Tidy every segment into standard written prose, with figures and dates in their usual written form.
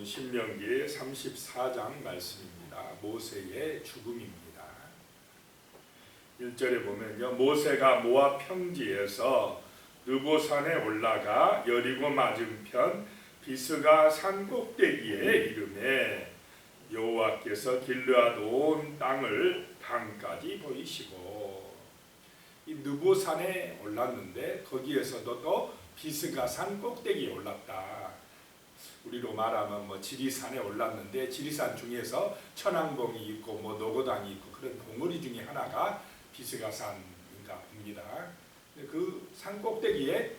오늘은 신명기 34장 말씀입니다. 모세의 죽음입니다. 1절에 보면요, 모세가 모압 평지에서 느보산에 올라가 여리고 맞은편 비스가 산 꼭대기에 이르매 여호와께서 길르앗 온 땅을 강까지 보이시고, 이 느보산에 올랐는데 거기에서도 또 비스가 산 꼭대기에 올랐다. 우리로 말하면 지리산에 올랐는데 지리산 중에서 천왕봉이 있고 노고당이 있고 그런 봉우리 중에 하나가 비스가산인가 봅니다. 그 산 꼭대기에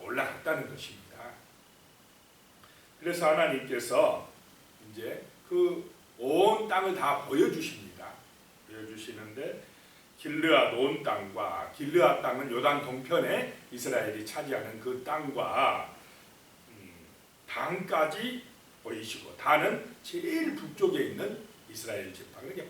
올라갔다는 것입니다. 그래서 하나님께서 이제 그 온 땅을 다 보여주십니다. 보여주시는데 길르앗 온 땅과, 길르앗 땅은 요단 동편에 이스라엘이 차지하는 그 땅과 단까지 보이시고, 단은 제일 북쪽에 있는 이스라엘 지파, 그러니까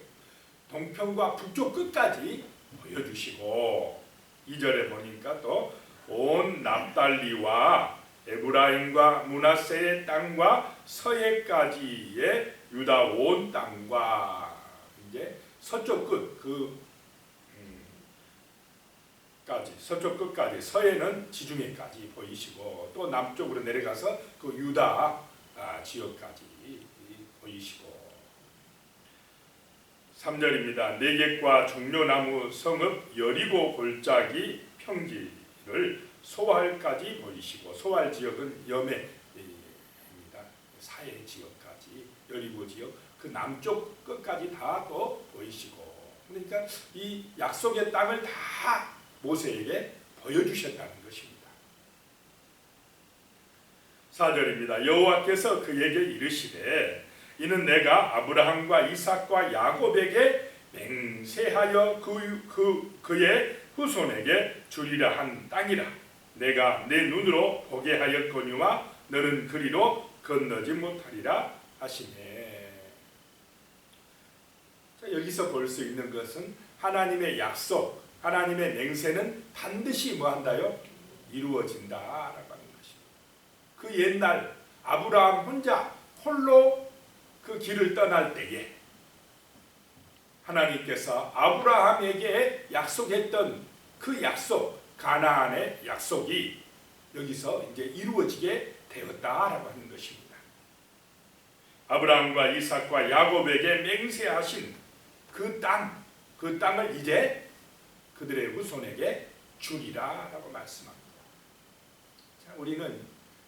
동편과 북쪽 끝까지 보여주시고, 2절에 보니까 또 온 납달리와 에브라임과 므낫세의 땅과 서해까지의 유다 온 땅과, 이제 서쪽 끝 까지, 서쪽 끝까지, 서해는 지중해까지 보이시고, 또 남쪽으로 내려가서 그 유다 지역까지 보이시고, 3절입니다. 네겝과 종려나무 성읍 여리고 골짜기 평지를 소알까지 보이시고, 소알 지역은 염해입니다. 사해 지역까지, 여리고 지역 그 남쪽 끝까지 다 또 보이시고, 그러니까 이 약속의 땅을 다 모세에게 보여주셨다는 것입니다. 4절입니다. 여호와께서 그에게 이르시되 이는 내가 아브라함과 이삭과 야곱에게 맹세하여 그의 후손에게 주리라 한 땅이라. 내가 내 눈으로 보게 하였거니와 너는 그리로 건너지 못하리라 하시네. 자, 여기서 볼 수 있는 것은 하나님의 약속, 하나님의 맹세는 반드시 뭐한다요? 이루어진다라고 하는 것입니다. 그 옛날 아브라함 혼자 홀로 그 길을 떠날 때에 하나님께서 아브라함에게 약속했던 그 약속, 가나안의 약속이 여기서 이제 이루어지게 되었다라고 하는 것입니다. 아브라함과 이삭과 야곱에게 맹세하신 그 땅을 이제 그들의 후손에게 주리라라고 말씀합니다. 자, 우리는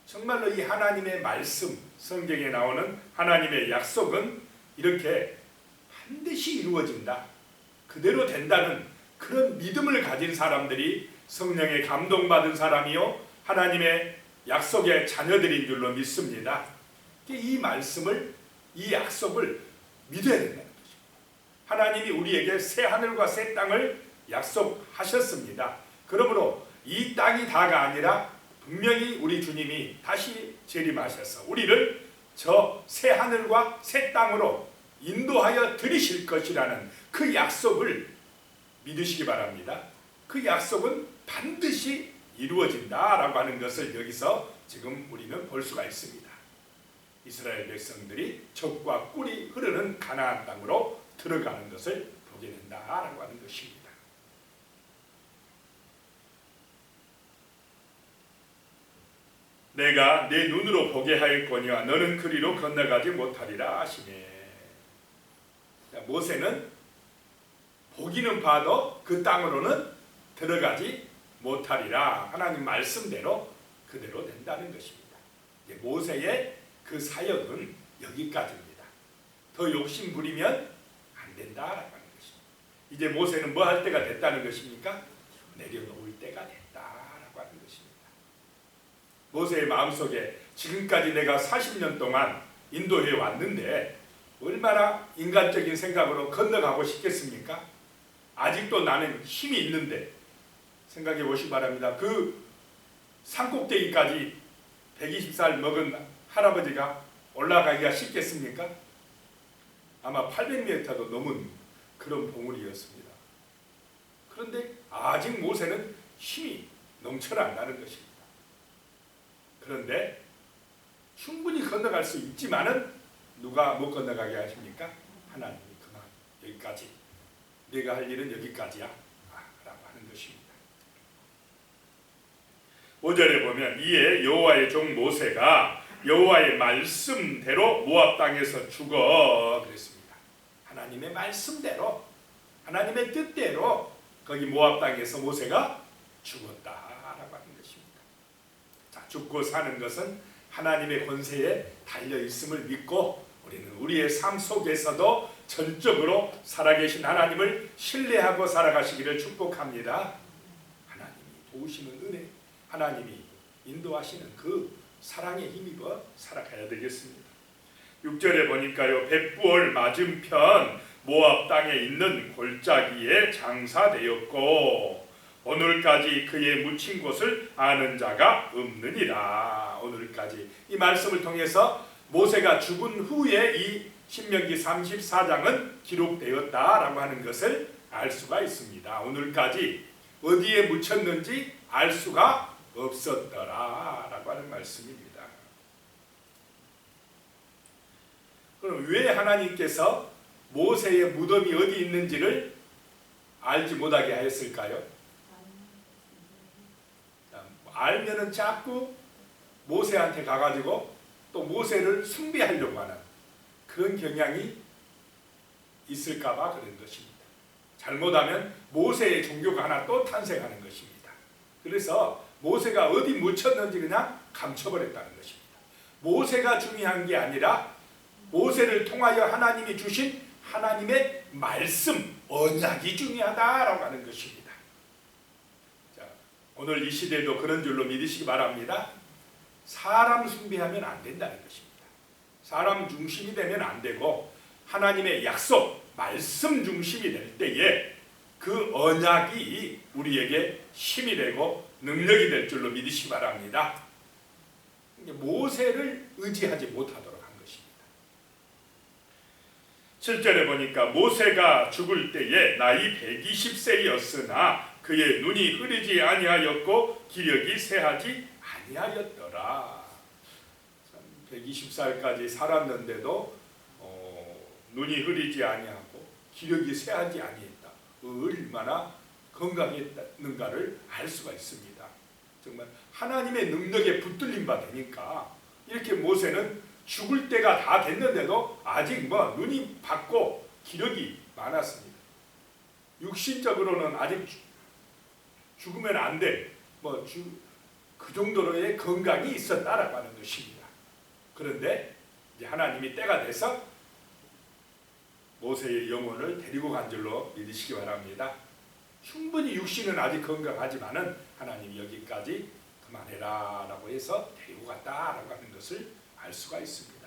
정말로 이 하나님의 말씀, 성경에 나오는 하나님의 약속은 이렇게 반드시 이루어진다, 그대로 된다는 그런 믿음을 가진 사람들이 성령에 감동받은 사람이요 하나님의 약속의 자녀들인 줄로 믿습니다. 이 말씀을, 이 약속을 믿어야 된다는 것입니다. 하나님이 우리에게 새 하늘과 새 땅을 약속하셨습니다. 그러므로 이 땅이 다가 아니라 분명히 우리 주님이 다시 재림하셔서 우리를 저 새 하늘과 새 땅으로 인도하여 들이실 것이라는 그 약속을 믿으시기 바랍니다. 그 약속은 반드시 이루어진다라고 하는 것을 여기서 지금 우리는 볼 수가 있습니다. 이스라엘 백성들이 젖과 꿀이 흐르는 가나안 땅으로 들어가는 것을 보게 된다라고 하는 것입니다. 내가 내 눈으로 보게 하였거니와 너는 그리로 건너가지 못하리라 하시네. 모세는 보기는 봐도 그 땅으로는 들어가지 못하리라. 하나님 말씀대로 그대로 된다는 것입니다. 모세의 그 사역은 여기까지입니다. 더 욕심 부리면 안 된다라고 하는 것입니다. 이제 모세는 뭐 할 때가 됐다는 것입니까? 내려놓을 때가 됐다라고 하는 것입니다. 모세의 마음속에 지금까지 내가 40년 동안 인도해 왔는데 얼마나 인간적인 생각으로 건너가고 싶겠습니까? 아직도 나는 힘이 있는데, 생각해 보시기 바랍니다. 그 산꼭대기까지 120살 먹은 할아버지가 올라가기가 쉽겠습니까? 아마 800m도 넘은 그런 봉우리였습니다. 그런데 아직 모세는 힘이 넘쳐난다는 것입니다. 그런데 충분히 건너갈 수 있지만은 누가 못 건너가게 하십니까? 하나님이 그만 여기까지, 내가 할 일은 여기까지야 라고 하는 것입니다. 5절에 보면 이에 여호와의 종 모세가 여호와의 말씀대로 모압 땅에서 죽어 그랬습니다. 하나님의 말씀대로, 하나님의 뜻대로 거기 모압 땅에서 모세가 죽었다라고 하는 것입니다. 자, 죽고 사는 것은 하나님의 권세에 달려 있음을 믿고 우리는 우리의 삶 속에서도 전적으로 살아계신 하나님을 신뢰하고 살아가시기를 축복합니다. 하나님이 도우시는 은혜, 하나님이 인도하시는 그 사랑에 힘입어 살아가야 되겠습니다. 6절에 보니까요, 벳부얼 맞은편 모압 땅에 있는 골짜기에 장사되었고 오늘까지 그의 묻힌 곳을 아는 자가 없느니라. 오늘까지 이 말씀을 통해서 모세가 죽은 후에 이 신명기 34장은 기록되었다라고 하는 것을 알 수가 있습니다. 오늘까지 어디에 묻혔는지 알 수가 없었더라라고 하는 말씀입니다. 그럼 왜 하나님께서 모세의 무덤이 어디 있는지를 알지 못하게 하였을까요? 알면은 자꾸 모세한테 가가지고 또 모세를 숭배하려고 하는 그런 경향이 있을까봐 그런 것입니다. 잘못하면 모세의 종교가 하나 또 탄생하는 것입니다. 그래서 모세가 어디 묻혔는지 그냥 감춰버렸다는 것입니다. 모세가 중요한 게 아니라 모세를 통하여 하나님이 주신 하나님의 말씀, 언약이 중요하다라고 하는 것입니다. 자, 오늘 이 시대도 그런 줄로 믿으시기 바랍니다. 사람 숭배하면 안 된다는 것입니다. 사람 중심이 되면 안 되고 하나님의 약속, 말씀 중심이 될 때에 그 언약이 우리에게 힘이 되고 능력이 될 줄로 믿으시기 바랍니다. 모세를 의지하지 못하도록 한 것입니다. 7절에 보니까 모세가 죽을 때에 나이 120세였으나 그의 눈이 흐리지 아니하였고 기력이 쇠하지 아니하였더라. 120살까지 살았는데도 눈이 흐리지 아니하고 기력이 쇠하지 아니했다. 얼마나 건강했는가를 알 수가 있습니다. 정말 하나님의 능력에 붙들림 바 되니까 이렇게 모세는 죽을 때가 다 됐는데도 아직 눈이 밝고 기력이 많았습니다. 육신적으로는 아직 죽으면 안 돼. 그 정도로의 건강이 있었다라고 하는 것입니다. 그런데 이제 하나님이 때가 돼서 모세의 영혼을 데리고 간 줄로 믿으시기 바랍니다. 충분히 육신은 아직 건강하지만은 하나님이 여기까지 그만해라 라고 해서 데리고 갔다라고 하는 것을 알 수가 있습니다.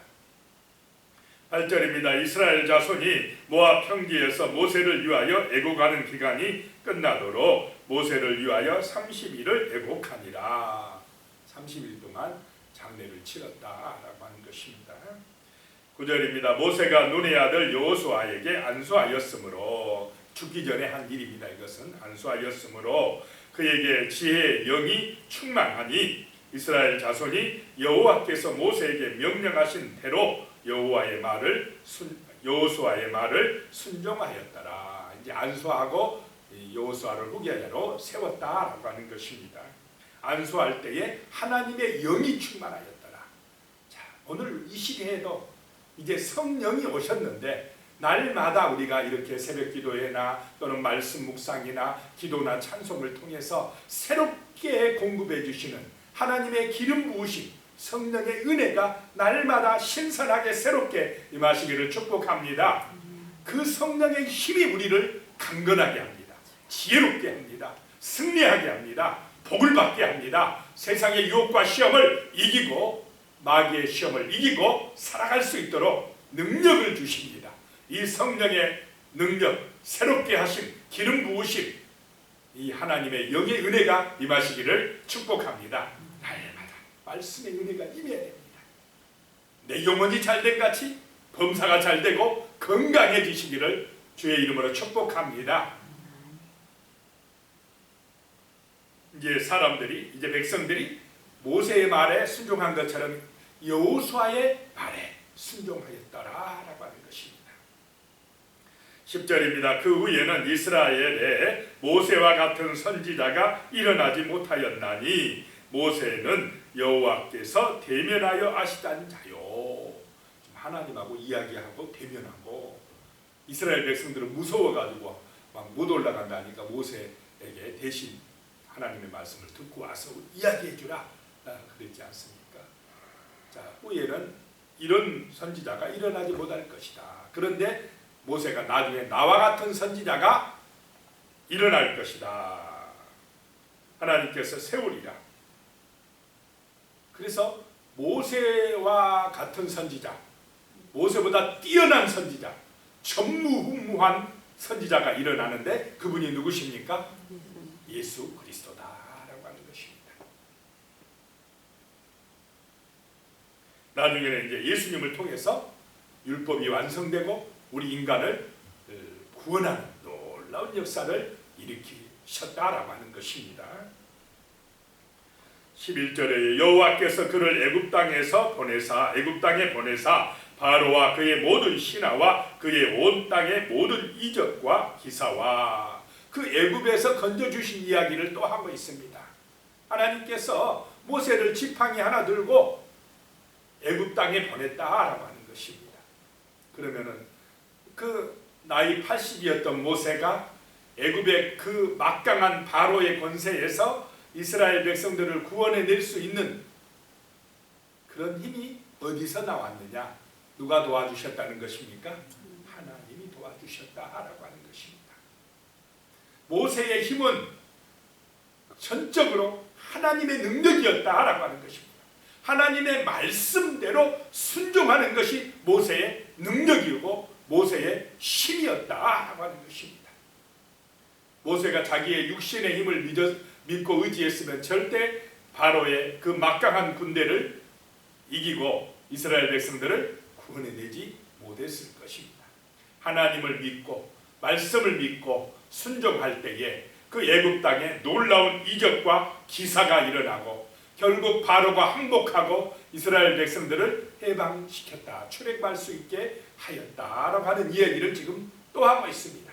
8절입니다. 이스라엘 자손이 모압 평지에서 모세를 위하여 애곡하는 기간이 끝나도록 모세를 위하여 30일을 애곡하니라. 30일 동안 장례를 치렀다라고 하는 것입니다. 9절입니다. 모세가 눈의 아들 여호수아에게 안수하였으므로, 죽기 전에 한 일입니다. 이것은 안수하였으므로 그에게 지혜의 영이 충만하니 이스라엘 자손이 여호와께서 모세에게 명령하신 대로 여호수아의 말을 순종하였더라. 이제 안수하고 여호수아를 후계자로 세웠다라고 하는 것입니다. 안수할 때에 하나님의 영이 충만하였더라. 자, 오늘 이 시대에도 이제 성령이 오셨는데 날마다 우리가 이렇게 새벽 기도회나 또는 말씀 묵상이나 기도나 찬송을 통해서 새롭게 공급해 주시는 하나님의 기름 부으심, 성령의 은혜가 날마다 신선하게 새롭게 임하시기를 축복합니다. 그 성령의 힘이 우리를 강건하게 합니다. 지혜롭게 합니다. 승리하게 합니다. 복을 받게 합니다. 세상의 유혹과 시험을 이기고 마귀의 시험을 이기고 살아갈 수 있도록 능력을 주십니다. 이 성령의 능력, 새롭게 하심, 기름 부으심, 이 하나님의 영의 은혜가 임하시기를 축복합니다. 날마다 말씀의 은혜가 임해야 됩니다. 내 영혼이 잘된 같이 범사가 잘되고 건강해지시기를 주의 이름으로 축복합니다. 이제 백성들이 모세의 말에 순종한 것처럼 여호수아의 말에 순종하였더라라고 하는 것입니다. 10절입니다. 그 후에는 이스라엘에 모세와 같은 선지자가 일어나지 못하였나니 모세는 여호와께서 대면하여 아시던 자요. 하나님하고 이야기하고 대면하고, 이스라엘 백성들은 무서워가지고 막 못 올라간다니까 모세에게 대신 하나님의 말씀을 듣고 와서 이야기해 주라 그랬지 않습니까? 자, 후에는 이런 선지자가 일어나지 못할 것이다. 그런데 모세가 나중에 나와 같은 선지자가 일어날 것이다. 하나님께서 세우리라. 그래서 모세와 같은 선지자, 모세보다 뛰어난 선지자, 전무후무한 선지자가 일어나는데 그분이 누구십니까? 예수 그리스도다라고 하는 것입니다. 나중에는 이제 예수님을 통해서 율법이 완성되고 우리 인간을 구원하는 놀라운 역사를 일으키셨다라고 하는 것입니다. 11절에 여호와께서 그를 애굽 땅에 보내사 바로와 그의 모든 신하와 그의 온 땅의 모든 이적과 기사와 그 애굽에서 건져주신 이야기를 또 하고 있습니다. 하나님께서 모세를 지팡이 하나 들고 애굽 땅에 보냈다라고 하는 것입니다. 그러면은 그 나이 80이었던 모세가 애굽의 그 막강한 바로의 권세에서 이스라엘 백성들을 구원해낼 수 있는 그런 힘이 어디서 나왔느냐? 누가 도와주셨다는 것입니까? 하나님이 도와주셨다라고 하는 것입니다. 모세의 힘은 전적으로 하나님의 능력이었다라고 하는 것입니다. 하나님의 말씀대로 순종하는 것이 모세의 능력이고 모세의 힘이었다라고 하는 것입니다. 모세가 자기의 육신의 힘을 믿고 의지했으면 절대 바로의 그 막강한 군대를 이기고 이스라엘 백성들을 구원해내지 못했을 것입니다. 하나님을 믿고 말씀을 믿고 순종할 때에 그 애굽 땅에 놀라운 이적과 기사가 일어나고 결국 바로가 항복하고 이스라엘 백성들을 해방시켰다, 출애굽할 수 있게 하였다라고 하는 이야기를 지금 또 하고 있습니다.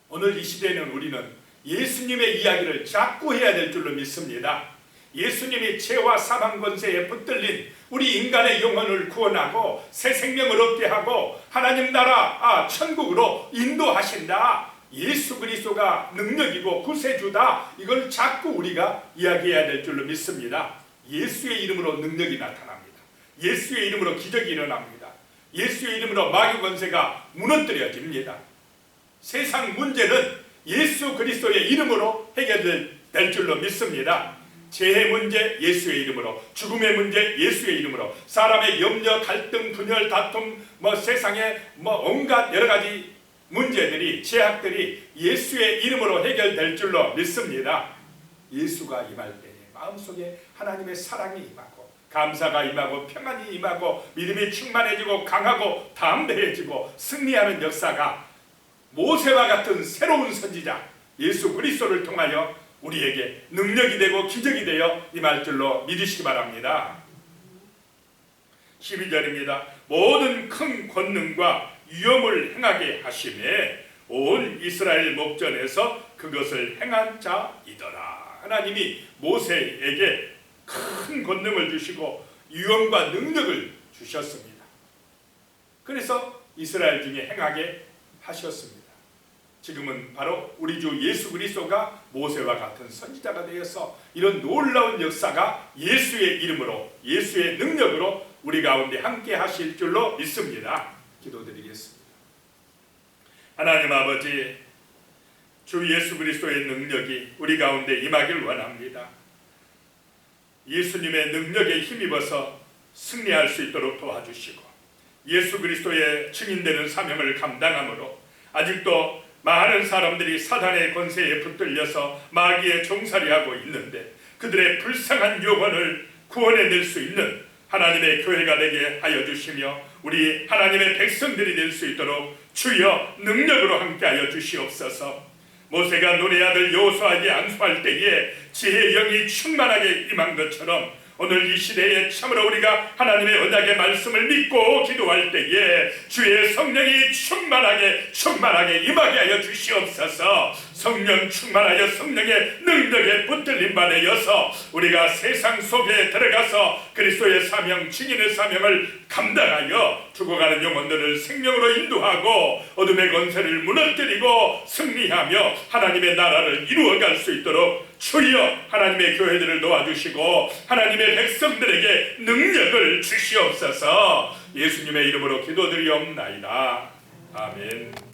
오늘 이 시대에는 우리는 예수님의 이야기를 자꾸 해야 될 줄로 믿습니다. 예수님이 죄와 사망 권세에 붙들린 우리 인간의 영혼을 구원하고 새 생명을 얻게 하고 하나님 나라 천국으로 인도하신다. 예수 그리스도가 능력이고 구세주다. 이걸 자꾸 우리가 이야기해야 될 줄로 믿습니다. 예수의 이름으로 능력이 나타납니다. 예수의 이름으로 기적이 일어납니다. 예수의 이름으로 마귀 권세가 무너뜨려집니다. 세상 문제는 예수 그리스도의 이름으로 해결될 줄로 믿습니다. 재해 문제 예수의 이름으로, 죽음의 문제 예수의 이름으로, 사람의 염려, 갈등, 분열, 다툼, 세상에 온갖 여러 가지 문제들이, 제약들이 예수의 이름으로 해결될 줄로 믿습니다. 예수가 임할 때에 마음속에 하나님의 사랑이 임하고 감사가 임하고 평안이 임하고 믿음이 충만해지고 강하고 담대해지고 승리하는 역사가 모세와 같은 새로운 선지자 예수 그리스도를 통하여 우리에게 능력이 되고 기적이 되어 임할 줄로 믿으시기 바랍니다. 12절입니다. 모든 큰 권능과 위엄을 행하게 하심에 온 이스라엘 목전에서 그것을 행한 자이더라. 하나님이 모세에게 큰 권능을 주시고 위엄과 능력을 주셨습니다. 그래서 이스라엘 중에 행하게 하셨습니다. 지금은 바로 우리 주 예수 그리스도가 모세와 같은 선지자가 되어서 이런 놀라운 역사가 예수의 이름으로, 예수의 능력으로 우리 가운데 함께 하실 줄로 믿습니다. 기도드리겠습니다. 하나님 아버지, 주 예수 그리스도의 능력이 우리 가운데 임하길 원합니다. 예수님의 능력에 힘입어서 승리할 수 있도록 도와주시고 예수 그리스도의 증인되는 사명을 감당함으로 아직도 많은 사람들이 사단의 권세에 붙들려서 마귀의 종살이하고 있는데 그들의 불쌍한 영혼을 구원해낼 수 있는 하나님의 교회가 되게 하여 주시며 우리 하나님의 백성들이 될 수 있도록 주여 능력으로 함께하여 주시옵소서. 모세가 눈의 아들 여호수아에게 안수할 때에 지혜의 영이 충만하게 임한 것처럼 오늘 이 시대에 참으로 우리가 하나님의 언약의 말씀을 믿고 기도할 때에 주의 성령이 충만하게 임하게 하여 주시옵소서. 성령 충만하여 성령의 능력에 붙들림 받아여서 우리가 세상 속에 들어가서 그리스도의 사명, 증인의 사명을 감당하여 죽어가는 영혼들을 생명으로 인도하고 어둠의 권세를 무너뜨리고 승리하며 하나님의 나라를 이루어갈 수 있도록 주여 하나님의 교회들을 도와주시고 하나님의 백성들에게 능력을 주시옵소서. 예수님의 이름으로 기도드리옵나이다. 아멘.